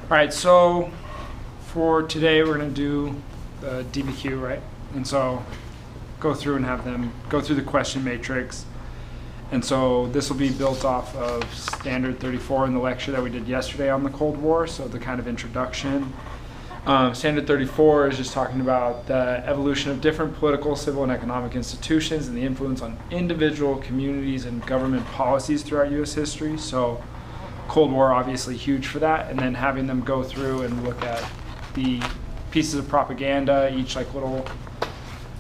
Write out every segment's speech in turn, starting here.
All right, so for today we're going to do the DBQ, right? And so go through and have them go through the question matrix. And so this will be built off of Standard 34 in the lecture that we did yesterday on the Cold War, so the kind of introduction. Standard 34 is just talking about the evolution of different political, civil, and economic institutions and the influence on individual communities and government policies throughout U.S. history. So Cold War obviously huge for that, and then having them go through and look at the pieces of propaganda, each like little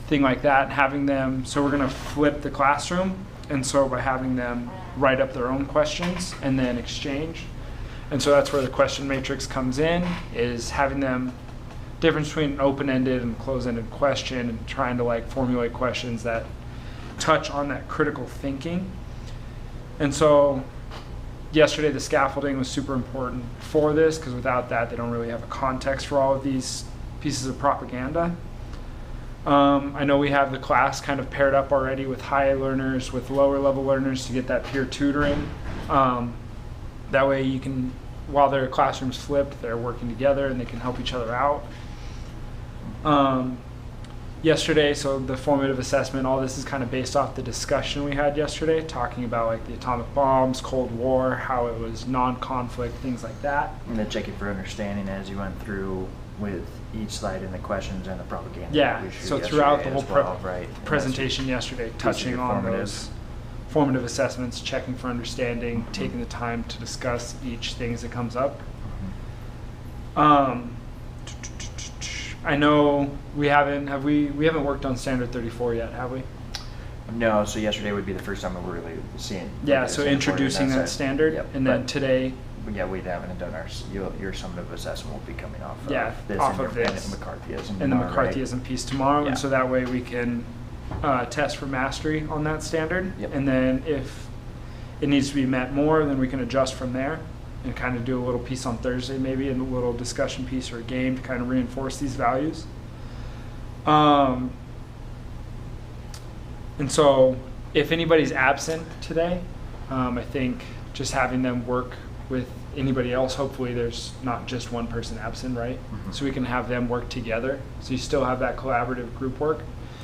thing like that, having them, so we're going to flip the classroom, and so by having them write up their own questions and then exchange. And so that's where the question matrix comes in, is having them difference between an open-ended and closed-ended question and trying to like formulate questions that touch on that critical thinking. And so yesterday the scaffolding was super important for this, because without that they don't really have a context for all of these pieces of propaganda. I know we have the class kind of paired up already with high learners, with lower level learners to get that peer tutoring. That way you can, while their classroom's flipped, they're working together and they can help each other out. Yesterday, so the formative assessment, all this is kind of based off the discussion we had yesterday, talking about like the atomic bombs, Cold War, how it was non-conflict, things like that. And then checking for understanding as you went through with each slide in the questions and the propaganda. Yeah, so throughout the whole presentation yesterday, touching on formative. those formative assessments, checking for understanding, taking the time to discuss each thing as it comes up. I know we haven't worked on Standard 34 yet, have we? No, so yesterday would be the first time we were really seeing. Yeah, so introducing that standard, yep. and then today. Yeah, we haven't done your summative assessment will be coming off of this. Off and of this. And McCarthyism. And the McCarthyism piece tomorrow, Yeah. and so that way we can test for mastery on that standard. Yep. And then if it needs to be met more, then we can adjust from there and kind of do a little piece on Thursday maybe, and a little discussion piece or a game to kind of reinforce these values. And so if anybody's absent today, I think just having them work with anybody else, hopefully there's not just one person absent, right? Mm-hmm. So we can have them work together. So you still have that collaborative group work.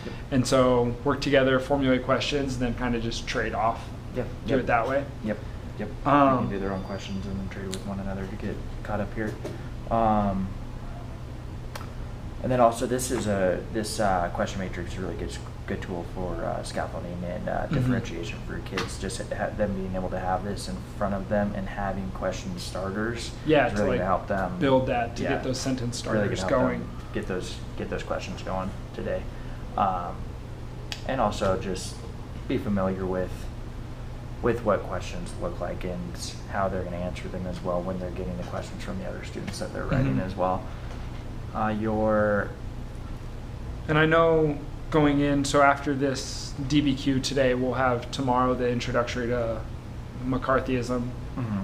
Yep. And so work together, formulate questions, and then kind of just trade off. Yep. Do it that way. Yep. They can do their own questions and then trade with one another to get caught up here. And then also this question matrix is a really good tool for scaffolding and differentiation for kids. Just them being able to have this in front of them and having question starters. Yeah, is to really like to help them build that to get those sentence starters really going. Get those questions going today, and also just be familiar with what questions look like and how they're going to answer them as well when they're getting the questions from the other students that they're writing as well. And I know going in, so after this DBQ today, we'll have tomorrow the introductory to McCarthyism,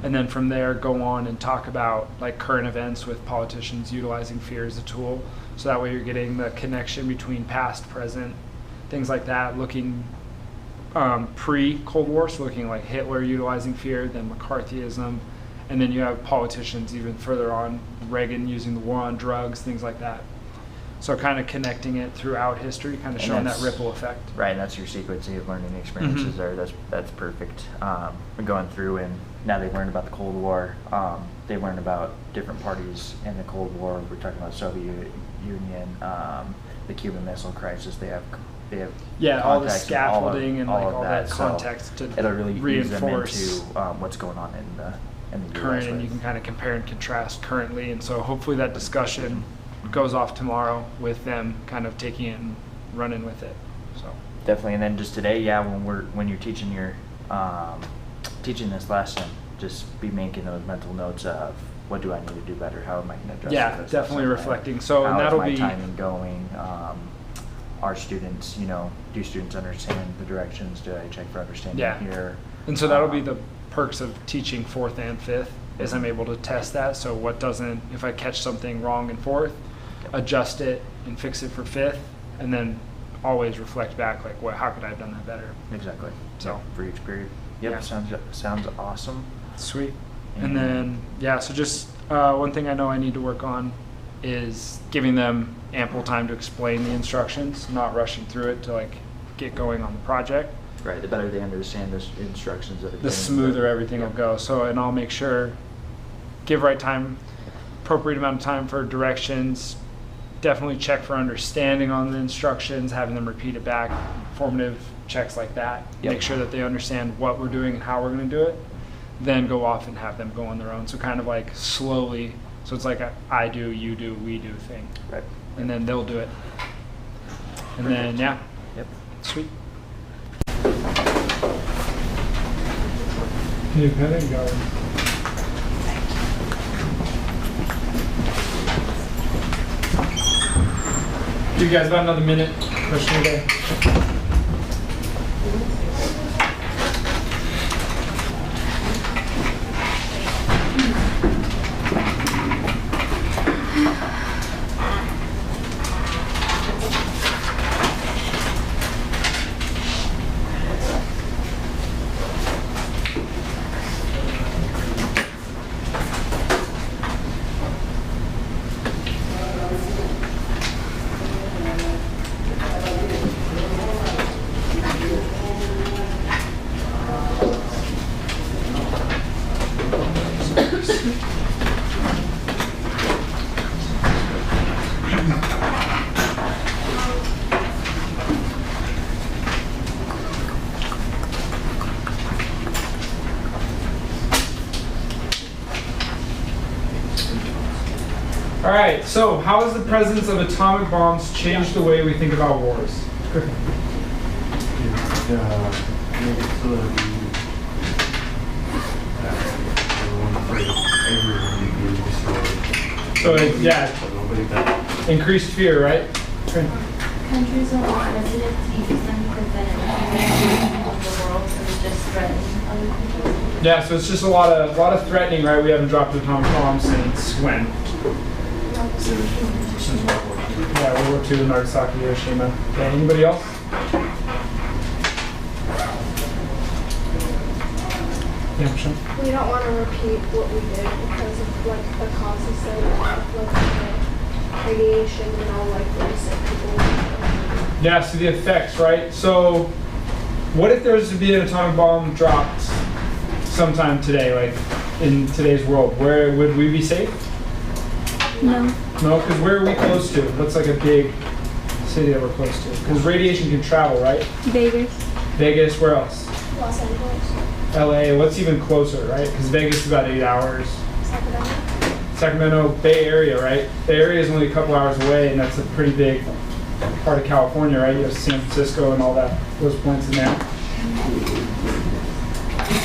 and then from there go on and talk about like current events with politicians utilizing fear as a tool. So that way you're getting the connection between past, present, things like that, looking pre-Cold War, so looking like Hitler utilizing fear, then McCarthyism, and then you have politicians even further on, Reagan using the war on drugs, things like that. So kind of connecting it throughout history, kind of showing that ripple effect. Right, and that's your sequencing of learning experiences there. That's perfect. We're going through, and now they've learned about the Cold War. They learned about different parties in the Cold War. We're talking about Soviet Union, the Cuban Missile Crisis. They have all the scaffolding and all that context to it'll really reinforce ease them into what's going on in the current, US and you can kind of compare and contrast currently. And so hopefully that discussion goes off tomorrow with them kind of taking it and running with it. So definitely. And then just today, when you're teaching teaching this lesson, just be making those mental notes of what do I need to do better? How am I going to address this? Definitely reflecting. So and that'll be how is my timing going? Are students, do students understand the directions? Do I check for understanding here? And so that'll be the perks of teaching 4th and 5th, is I'm able to test that. So if I catch something wrong in 4th, adjust it and fix it for 5th, and then always reflect back, like, how could I have done that better? Exactly. So for each period. Yep. Yeah. Sounds awesome. Sweet. And then so just One thing I know I need to work on is giving them ample time to explain the instructions, not rushing through it to like get going on the project. Right, the better they understand the instructions that are The given, smoother everything will go. So, and I'll make sure, give right time, appropriate amount of time for directions, definitely check for understanding on the instructions, having them repeat it back, formative checks like that. Yep. Make sure that they understand what we're doing and how we're going to do it. Then go off and have them go on their own. So kind of like slowly, so it's like a I do, you do, we do thing. Right. And then they'll do it. And then, yeah, Yep. sweet. New petting garden. You guys about another minute? Question today. All right, so how has the presence of atomic bombs changed the way we think about wars? Make it so that everyone's afraid everyone will be destroyed. So yeah, So nobody dies. increased fear, right? Countries don't want residents to use them because then it of the world, so they just threaten other people. Yeah, so it's just a lot of threatening, right? We haven't dropped atomic bombs since when? Since World War II. Yeah, World War II, Nagasaki, Hiroshima. Okay, anybody else? Yeah, sure. We don't want to repeat what we did because of like the causes that we have, like the radiation and all like those that people. Yeah, so the effects, right? So what if there was to be an atomic bomb dropped sometime today, like in today's world? Where would we be safe? No. No, because where are we close to? What's like a big city that we're close to? Because radiation can travel, right? Vegas. Vegas, where else? Los Angeles, LA, what's even closer, right? Because Vegas is about 8 hours. Sacramento. Sacramento, Bay Area, right? Bay Area is only a couple hours away, and that's a pretty big part of California, right? You have San Francisco and all that, those points in there.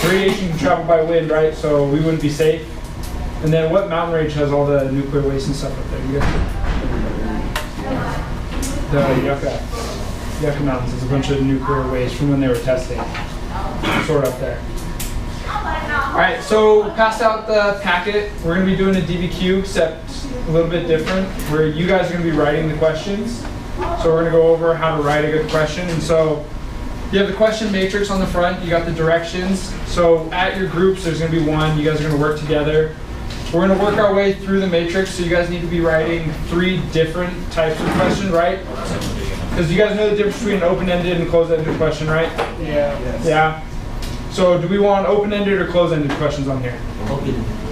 Radiation can travel by wind, right? So we wouldn't be safe. And then what mountain range has all the nuclear waste and stuff up there? You guys? The Yucca Mountains. There's a bunch of nuclear waste from when they were testing. Sort of up there. All right, so pass out the packet. We're going to be doing a DBQ, except a little bit different, where you guys are going to be writing the questions. So we're going to go over how to write a good question. And so you have the question matrix on the front. You got the directions. So at your groups, there's going to be one. You guys are going to work together. We're going to work our way through the matrix. So you guys need to be writing 3 different types of questions, right? Because you guys know the difference between an open-ended and closed-ended question, right? Yeah. Yeah. So do we want open-ended or closed-ended questions on here?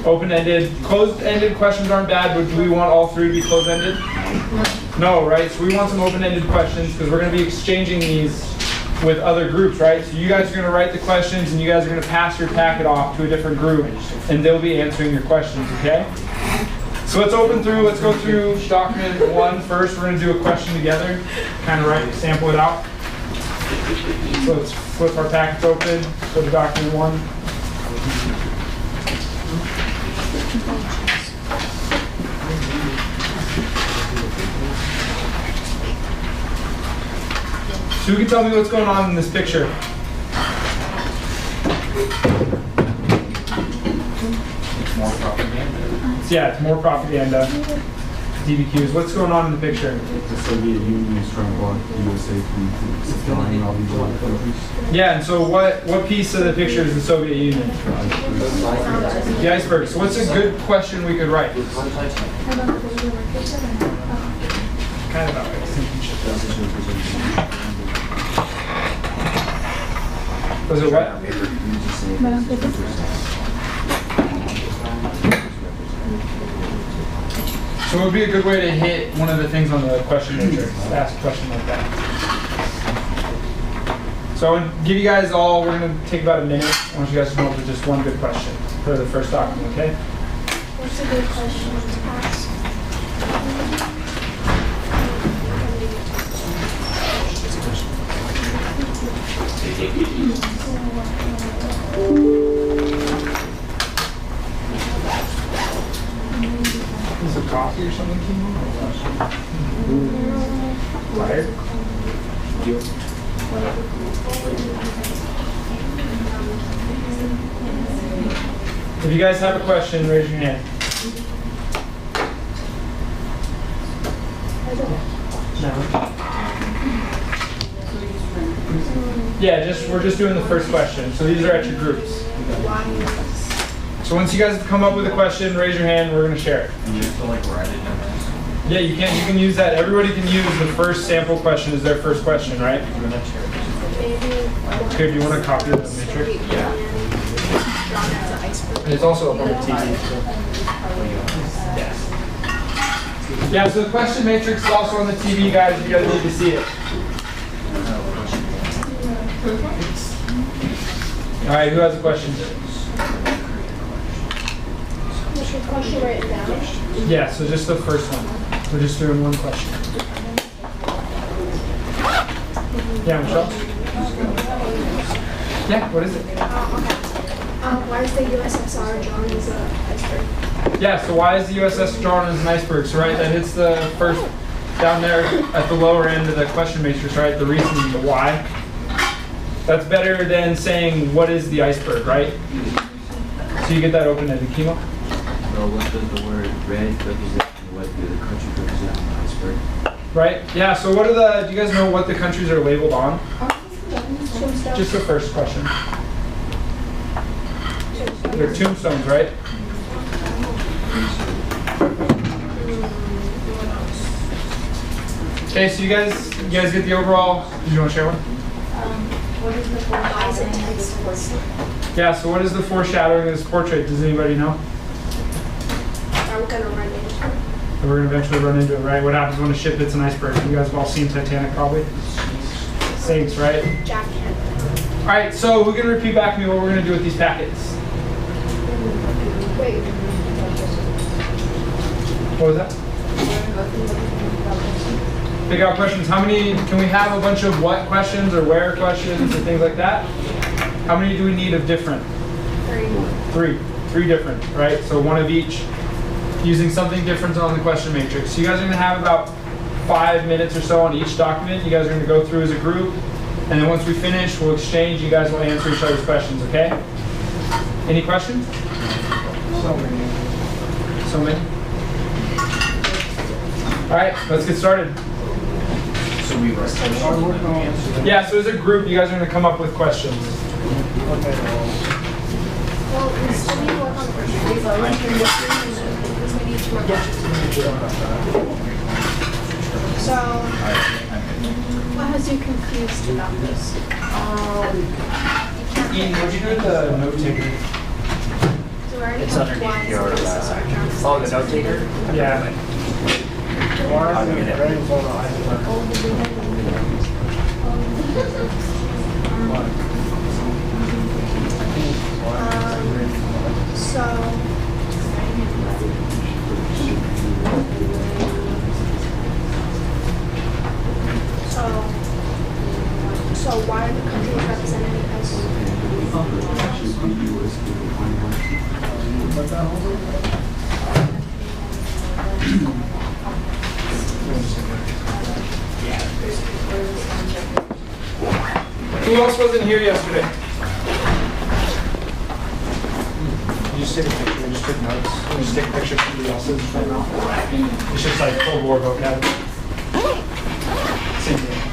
Open-ended. Closed-ended questions aren't bad, but do we want all 3 to be closed-ended? No, right? So we want some open-ended questions because we're going to be exchanging these with other groups, right? So you guys are going to write the questions and you guys are going to pass your packet off to a different group and they'll be answering your questions, okay? So let's go through document 1 first. We're going to do a question together, kind of sample it out. So let's flip our packets open, go to document 1. So who can tell me what's going on in this picture? More propaganda. Yeah, it's more propaganda. DBQs. What's going on in the picture? The Soviet Union is trying to block USA from supplying all these other countries. Yeah, and so what piece of the picture is the Soviet Union? The iceberg. So what's a good question we could write? Kind of that way. Was it what? So it would be a good way to hit one of the things on the question matrix. Ask a question like that. So I want to give you guys all, we're going to take about a minute. I want you guys to come up with just one good question for the first document, okay? What's a good question to ask? Is it coffee or something came on? Tired? If you guys have a question, raise your hand. No. Yeah, we're just doing the first question. So these are at your groups. So once you guys have come up with a question, raise your hand. We're going to share it. And you have to like write it down. Yeah, you can. You can use that. Everybody can use the first sample question as their first question, right? Okay, if you want to copy the matrix. Yeah. And it's also up on the TV. Yes. Yeah, so the question matrix is also on the TV, guys. You guys need to see it. All right, who has a question? What's your question written down? Yeah, so just the first one. We're just doing one question. Yeah, Michelle? Yeah, what is it? Why is the USSR drawn as an iceberg? Yeah, so why is the USS drawn as an iceberg? So right, that hits the first, down there at the lower end of the question matrix, right? The reason, the why. That's better than saying, what is the iceberg, right? So you get that open at the chemo? So what does the word red represent and what do the countries represent on the iceberg? Right? Yeah, so what are the, do you guys know what the countries are labeled on? Tombstone. Just the first question. They're tombstones, right? Okay, so you guys get the overall, did you want to share one? What is the Yeah, so what is the foreshadowing of this portrait? Does anybody know? I'm gonna run into it. We're going to eventually run into it, right? What happens when a ship hits an iceberg? You guys have all seen Titanic, probably? Saints, right? Jack Hanna. All right, so who can repeat back to me what we're going to do with these packets? Wait. What was that? Pick out questions. How many, can we have a bunch of what questions or where questions and things like that? How many do we need of different? Three different, right? So one of each, using something different on the question matrix. So you guys are going to have about 5 minutes or so on each document. You guys are going to go through as a group, and then once we finish, we'll exchange. You guys will answer each other's questions, okay? Any questions? So many. So many? All right, let's get started. So we write. Yeah, so as a group, you guys are going to come up with questions. Well, we still need to work on the first one. Because we need 2 more questions. So, what has you confused about this? Ian, what'd you do with the note taker? So we already It's have underneath twice your, the USSR drawn. oh, the note taker? Yeah. I'll get it. So why are the countries represented as? Who else wasn't here yesterday? just take a picture and just take notes? You just take a picture of somebody else's right now. It's just like Cold War vocab. Same thing.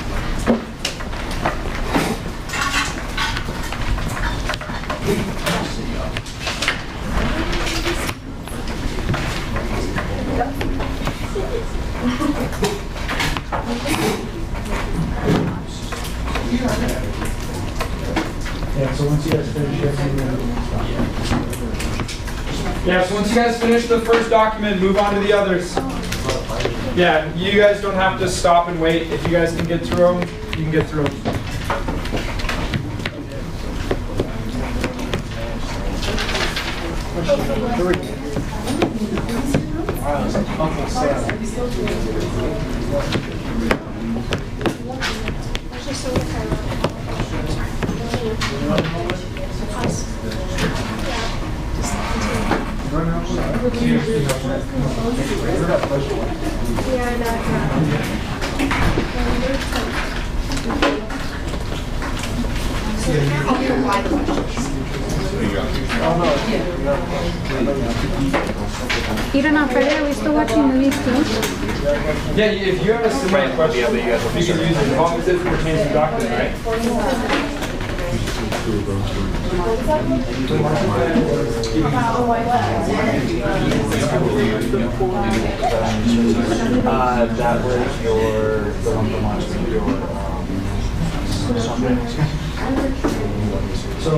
Yeah, so once you guys finish, you guys can Yeah, so once you guys finish the first document, move on to the others. Yeah, you guys don't have to stop and wait. If you guys can get through them, you can get through them. Uncle Sam. Eden, on Friday, are we still watching movies too? Yeah, if you have a similar question, you can use it as long as it pertains to document, right? That was the one from last week, So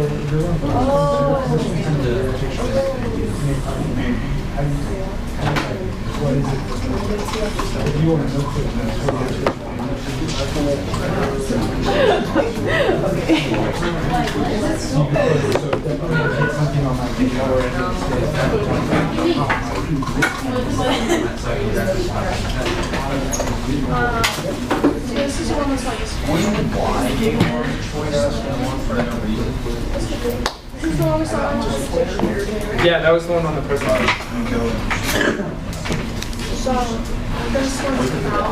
what is it? If you want to know This is almost like a This is the one we saw on Yeah, that was the one on the presentation. So, this one's about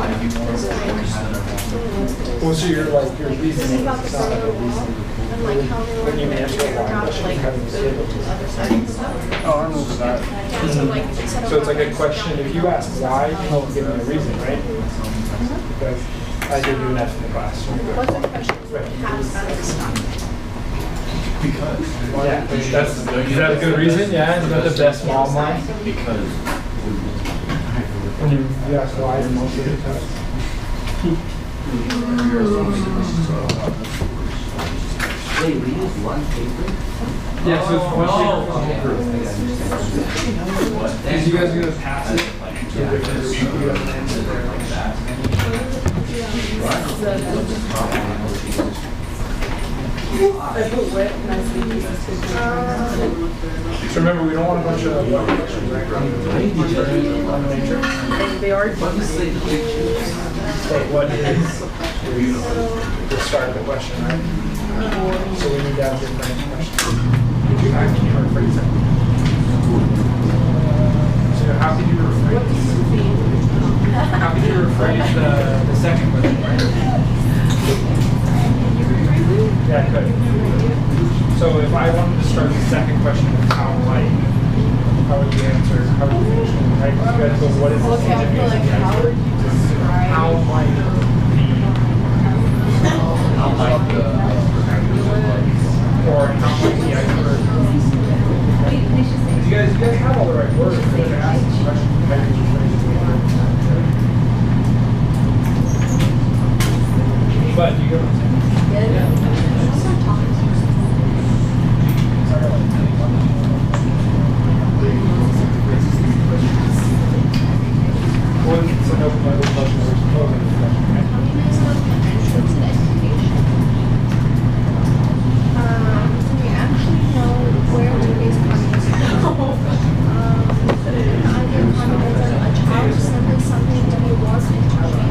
Well, so you're like, your this is reasoning about the is not like a cellular wall reasoning. and like how they When you were answer a figuring long out question, like having to say the other side and stuff. Oh, I know that. So like instead of So it's like a question, if you ask why, you'll give me a reason, right? Because I did do an F in the class. what's the question that has out of the stuff? Yeah, is that a good reason? Yeah, is that the best mom line? Because. When you ask why, you're mostly because. Wait, we use one paper? Yeah, so it's one paper. Is you guys gonna pass it? Yeah. So remember, we don't want a bunch of questions, right? On the matrix. They are. Like, what is the start of the question, right? So we need to have different questions. Can you rephrase that? So how can you rephrase the second question, right? Yeah, I could. So if I wanted to start the second question with how would you answer, how would you finish it, right? You guys go, what is the significance of the iceberg? How might the or how might the iceberg you guys have all the right words. You're going to ask this question. How would you phrase it? But you get what I'm saying? Yeah. One, it's an open-ended question versus closed-ended question, right? Do we actually know where today's communism is? Either communism, a child simply something to be was and to be.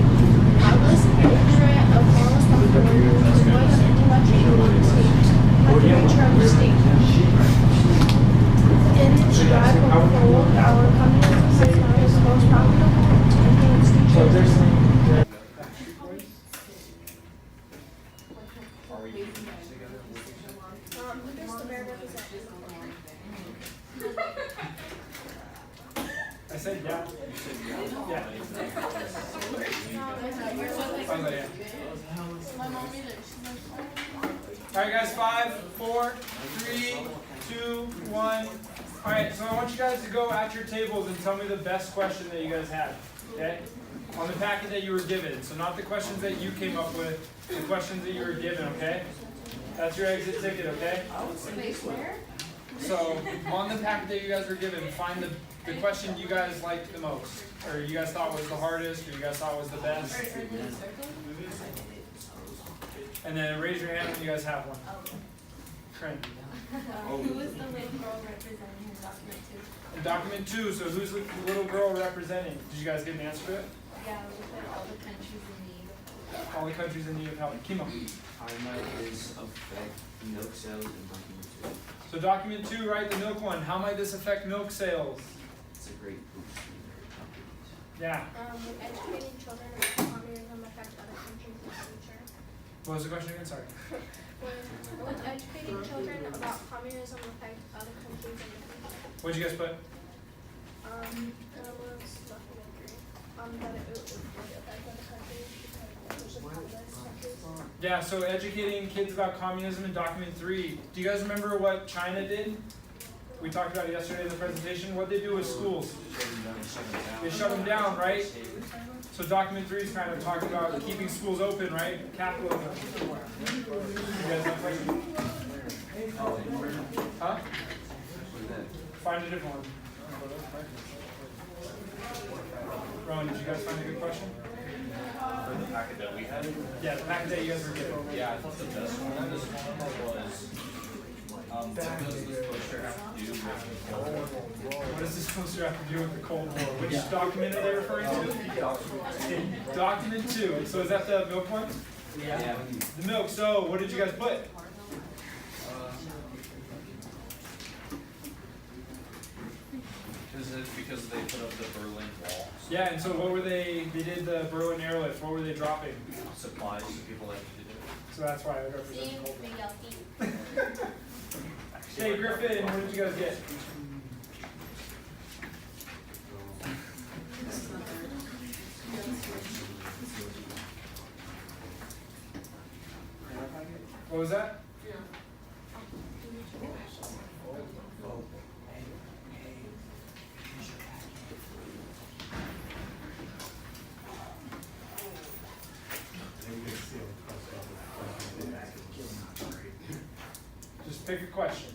Childless, ignorant of all stuff, devoid of I said yeah. Yeah. I was like, yeah. My mom either. She's like, oh. All right, guys. 5, 4, 3, 2, 1. All right. So I want you guys to go at your tables and tell me the best question that you guys had. Okay. On the packet that you were given. So not the questions that you came up with. The questions that you were given. Okay. That's your exit ticket. Okay. Wait, where? So on the packet that you guys were given, find the question you guys liked the most, or you guys thought was the hardest, or you guys thought was the best, Are they in a circle? and then raise your hand when you guys have one. Trent. Who was the little girl representing in document 2? In document 2, so who's the little girl representing? Did you guys get an answer to it? Yeah, we put all the countries in need. All the countries in need of help. Kimo. How might this affect milk sales in document 2? So document 2, right, the milk one. How might this affect milk sales? It's a great boost to their companies. Yeah. Would educating children about communism affect other countries in the future? What was the question again? Sorry. Would educating children about communism affect other countries in the future? What'd you guys put? That was documentary. That it would affect other countries because there's a communist countries. Yeah, so educating kids about communism in document 3. Do you guys remember what China did? We talked about it yesterday in the presentation. What they do with schools? They shut them down, right? So document 3 is kind of talking about keeping schools open, right? Capitalism. You guys have questions? Huh? Find a different one. Rowan, did you guys find a good question? For the packet that we had? Yeah, the packet that you guys were given. Yeah, I thought the best one was, what does this poster have to do with? What does this poster have to do with the Cold War? Which document are they referring to? Document 2. So is that the milk one? Yeah. The milk. So what did you guys put? Is it because they put up the Berlin Wall? Yeah, and so what were they did the Berlin airlift. What were they dropping? Supplies to people that needed it. So that's why it represents See, Cold War. big LP. Hey, Griffin, what did you guys get? What was that? Just pick a question.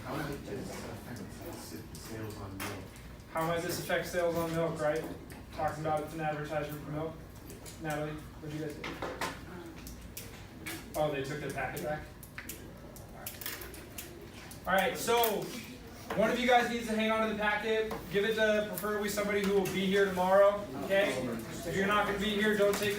How might this affect sales on milk? How might this affect sales on milk, right? Talking about it's an advertisement for milk. Natalie, what did you guys do? Oh, they took the packet back? All right, so one of you guys needs to hang on to the packet. Give it to preferably somebody who will be here tomorrow, okay? If you're not going to be here, don't take